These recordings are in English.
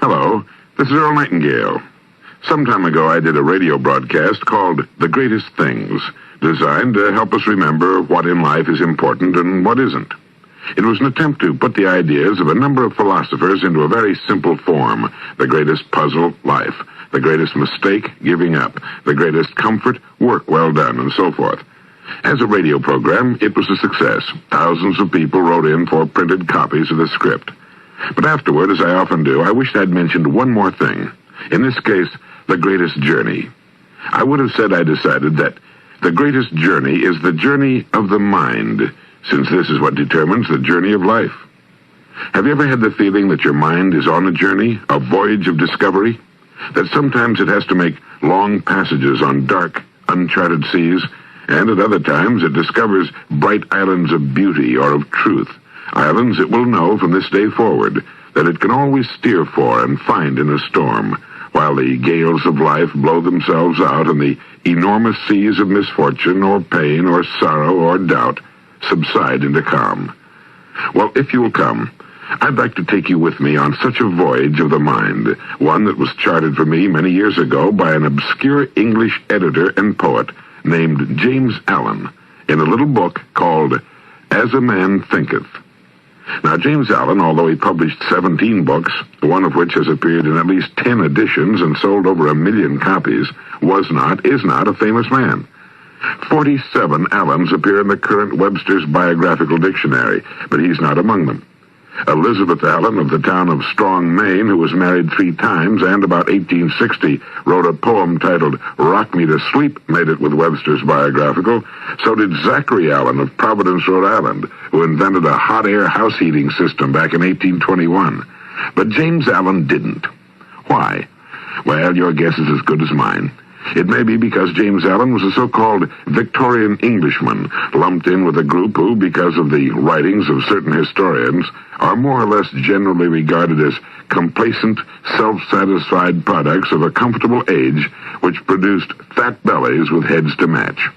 Hello, this is Earl Nightingale. Some time ago I did a radio broadcast called The Greatest Things, designed to help us remember what in life is important and what isn't. It was an attempt to put the ideas of a number of philosophers into a very simple form. The greatest puzzle, life. The greatest mistake, giving up. The greatest comfort, work well done, and so forth. As a radio program, it was a success. Thousands of people wrote in for printed copies of the script. But afterward, as I often do, I wished I'd mentioned one more thing. In this case, the greatest journey. I would have said I decided that the greatest journey is the journey of the mind, since this is what determines the journey of life. Have you ever had the feeling that your mind is on a journey, a voyage of discovery? That sometimes it has to make long passages on dark, uncharted seas, and at other times it discovers bright islands of beauty or of truth, islands it will know from this day forward that it can always steer for and find in a storm, while the gales of life blow themselves out and the enormous seas of misfortune or pain or sorrow or doubt subside into calm. Well, if you'll come, I'd like to take you with me on such a voyage of the mind, one that was charted for me many years ago by an obscure English editor and poet named James Allen in a little book called As a Man Thinketh. Now, James Allen, although he published 17 books, one of which has appeared in at least 10 editions and sold over 1 million copies, is not a famous man. 47 Allens appear in the current Webster's Biographical Dictionary, but he's not among them. Elizabeth Allen of the town of Strong, Maine, who was married 3 times and about 1860 wrote a poem titled Rock Me to Sleep, made it with Webster's Biographical. So did Zachary Allen of Providence, Rhode Island, who invented a hot air house heating system back in 1821. But James Allen didn't. Why? Well, your guess is as good as mine. It may be because James Allen was a so-called Victorian Englishman, lumped in with a group who, because of the writings of certain historians, are more or less generally regarded as complacent, self-satisfied products of a comfortable age which produced fat bellies with heads to match.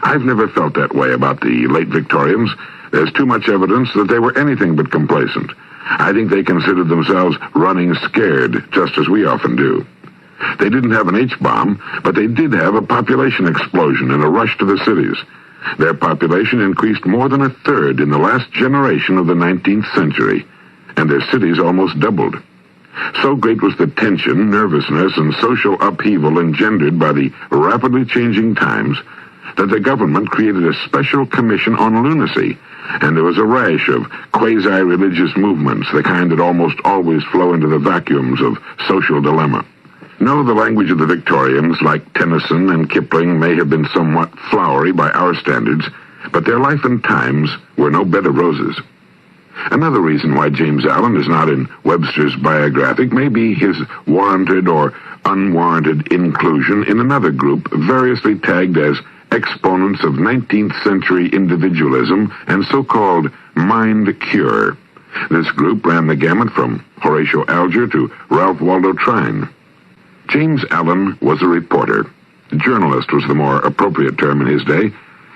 I've never felt that way about the late Victorians. There's too much evidence that they were anything but complacent. I think they considered themselves running scared, just as we often do. They didn't have an H-bomb, but they did have a population explosion and a rush to the cities. Their population increased more than 1/3 in the last generation of the 19th century, and their cities almost doubled. So great was the tension, nervousness, and social upheaval engendered by the rapidly changing times that the government created a special commission on lunacy, and there was a rash of quasi-religious movements, the kind that almost always flow into the vacuums of social dilemma. No, the language of the Victorians, like Tennyson and Kipling, may have been somewhat flowery by our standards, but their life and times were no bed of roses. Another reason why James Allen is not in Webster's Biographic may be his warranted or unwarranted inclusion in another group variously tagged as exponents of 19th century individualism and so-called mind cure. This group ran the gamut from Horatio Alger to Ralph Waldo Trine. James Allen was a reporter. Journalist was the more appropriate term in his day,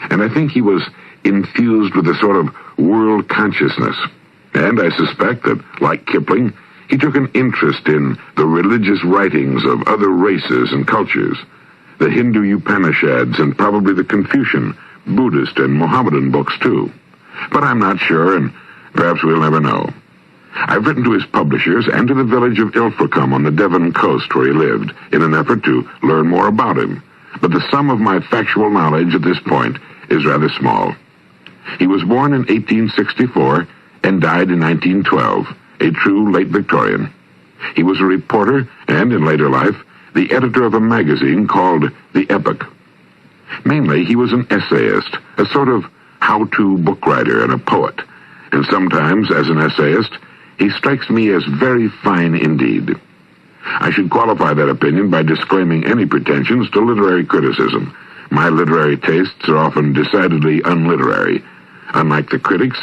and I think he was infused with a sort of world consciousness. And I suspect that, like Kipling, he took an interest in the religious writings of other races and cultures, the Hindu Upanishads and probably the Confucian, Buddhist, and Mohammedan books too. But I'm not sure, and perhaps we'll never know. I've written to his publishers and to the village of Ilfracombe on the Devon coast where he lived in an effort to learn more about him, but the sum of my factual knowledge at this point is rather small. He was born in 1864 and died in 1912, a true late Victorian. He was a reporter and, in later life, the editor of a magazine called The Epoch. Mainly, he was an essayist, a sort of how-to book writer and a poet, and sometimes, as an essayist, he strikes me as very fine indeed. I should qualify that opinion by disclaiming any pretensions to literary criticism. My literary tastes are often decidedly unliterary. Unlike the critics,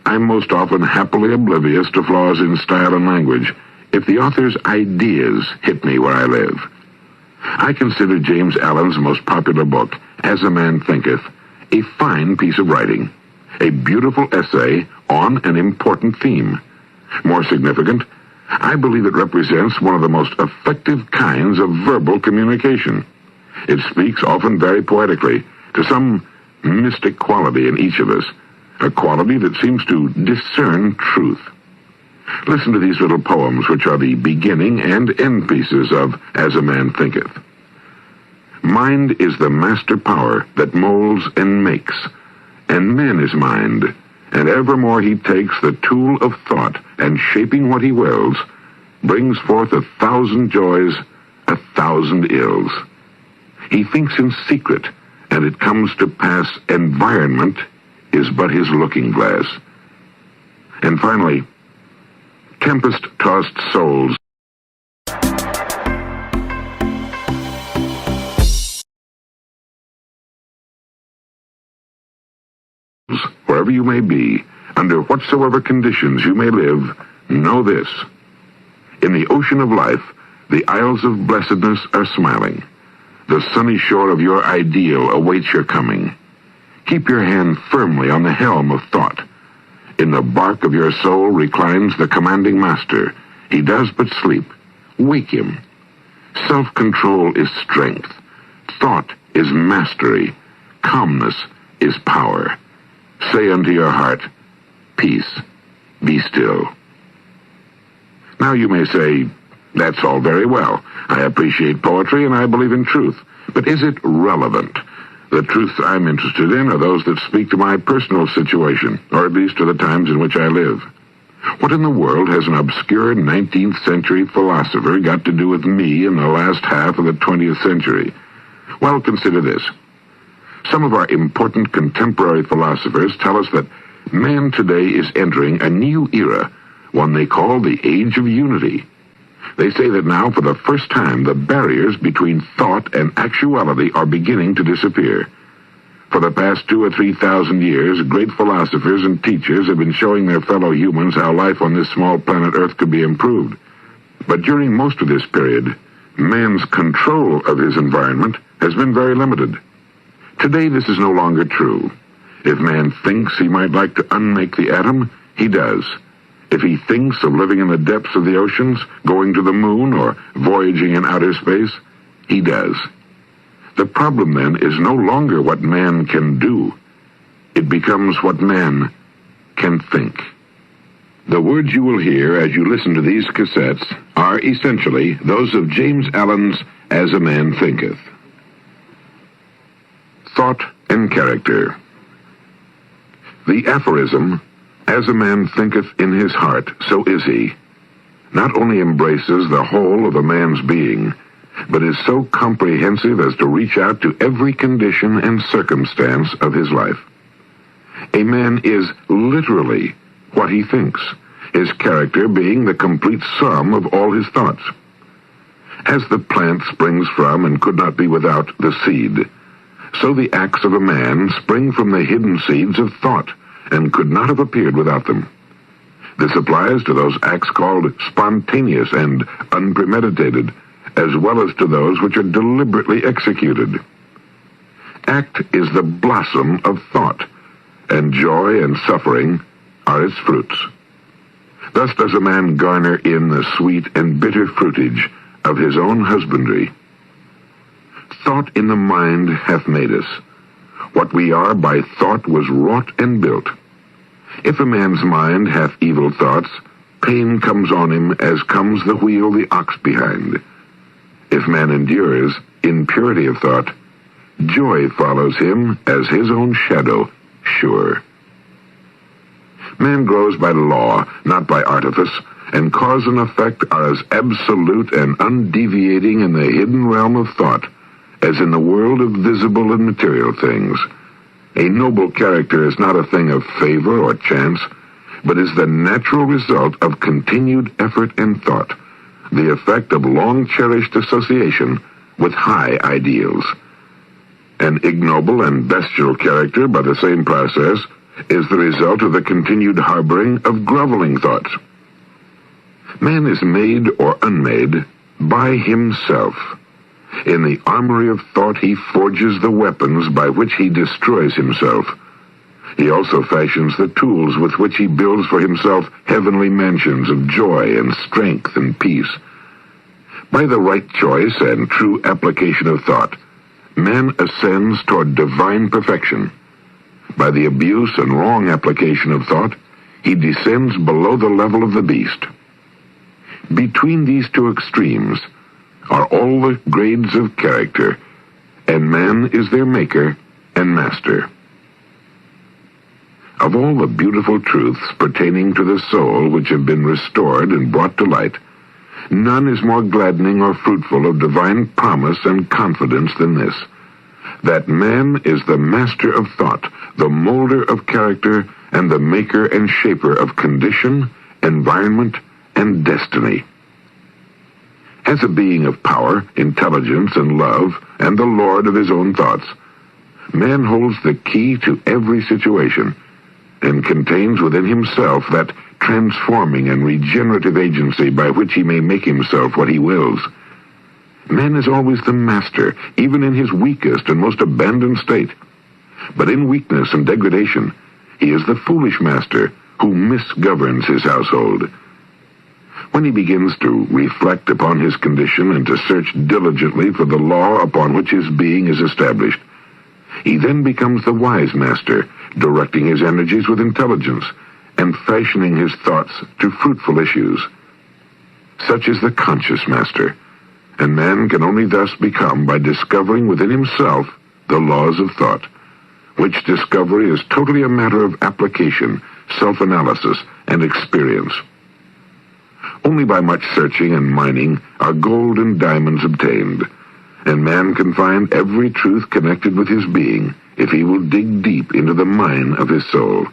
I'm most often happily oblivious to flaws in style and language, if the author's ideas hit me where I live. I consider James Allen's most popular book, As a Man Thinketh, a fine piece of writing, a beautiful essay on an important theme. More significant, I believe it represents one of the most effective kinds of verbal communication. It speaks, often very poetically, to some mystic quality in each of us, a quality that seems to discern truth. Listen to these little poems, which are the beginning and end pieces of As a Man Thinketh. Mind is the master power that molds and makes, and man is mind, and evermore he takes the tool of thought, and shaping what he wills, brings forth 1,000 joys, 1,000 ills. He thinks in secret, and it comes to pass environment is but his looking glass. And finally, tempest-tossed souls wherever you may be, under whatsoever conditions you may live, know this. In the ocean of life, the isles of blessedness are smiling. The sunny shore of your ideal awaits your coming. Keep your hand firmly on the helm of thought. In the bark of your soul reclines the commanding master. He does but sleep. Wake him. Self-control is strength. Thought is mastery. Calmness is power. Say unto your heart, peace, be still. Now you may say, that's all very well. I appreciate poetry and I believe in truth. But is it relevant? The truths I'm interested in are those that speak to my personal situation, or at least to the times in which I live. What in the world has an obscure 19th century philosopher got to do with me in the last half of the 20th century? Well, consider this. Some of our important contemporary philosophers tell us that man today is entering a new era, one they call the Age of Unity. They say that now, for the first time, the barriers between thought and actuality are beginning to disappear. For the past 2,000 or 3,000 years, great philosophers and teachers have been showing their fellow humans how life on this small planet Earth could be improved. But during most of this period, man's control of his environment has been very limited. Today, this is no longer true. If man thinks he might like to unmake the atom, he does. If he thinks of living in the depths of the oceans, going to the moon, or voyaging in outer space, he does. The problem, then, is no longer what man can do. It becomes what man can think. The words you will hear as you listen to these cassettes are essentially those of James Allen's As a Man Thinketh. Thought and character. The aphorism, As a man thinketh in his heart, so is he, not only embraces the whole of a man's being, but is so comprehensive as to reach out to every condition and circumstance of his life. A man is literally what he thinks, his character being the complete sum of all his thoughts. As the plant springs from and could not be without the seed, so the acts of a man spring from the hidden seeds of thought, and could not have appeared without them. This applies to those acts called spontaneous and unpremeditated, as well as to those which are deliberately executed. Act is the blossom of thought, and joy and suffering are its fruits. Thus does a man garner in the sweet and bitter fruitage of his own husbandry. Thought in the mind hath made us. What we are by thought was wrought and built. If a man's mind hath evil thoughts, pain comes on him as comes the wheel the ox behind. If man endures in purity of thought, joy follows him as his own shadow, sure. Man grows by law, not by artifice, and cause and effect are as absolute and undeviating in the hidden realm of thought as in the world of visible and material things. A noble character is not a thing of favor or chance, but is the natural result of continued effort and thought, the effect of long-cherished association with high ideals. An ignoble and bestial character, by the same process, is the result of the continued harboring of groveling thoughts. Man is made or unmade by himself. In the armory of thought he forges the weapons by which he destroys himself. He also fashions the tools with which he builds for himself heavenly mansions of joy and strength and peace. By the right choice and true application of thought, man ascends toward divine perfection. By the abuse and wrong application of thought, he descends below the level of the beast. Between these two extremes are all the grades of character, and man is their maker and master. Of all the beautiful truths pertaining to the soul which have been restored and brought to light, none is more gladdening or fruitful of divine promise and confidence than this, that man is the master of thought, the molder of character, and the maker and shaper of condition, environment, and destiny. As a being of power, intelligence, and love, and the lord of his own thoughts, man holds the key to every situation, and contains within himself that transforming and regenerative agency by which he may make himself what he wills. Man is always the master, even in his weakest and most abandoned state. But in weakness and degradation, he is the foolish master who misgoverns his household. When he begins to reflect upon his condition and to search diligently for the law upon which his being is established, he then becomes the wise master, directing his energies with intelligence and fashioning his thoughts to fruitful issues. Such is the conscious master, and man can only thus become by discovering within himself the laws of thought, which discovery is totally a matter of application, self-analysis, and experience. Only by much searching and mining are gold and diamonds obtained, and man can find every truth connected with his being if he will dig deep into the mine of his soul.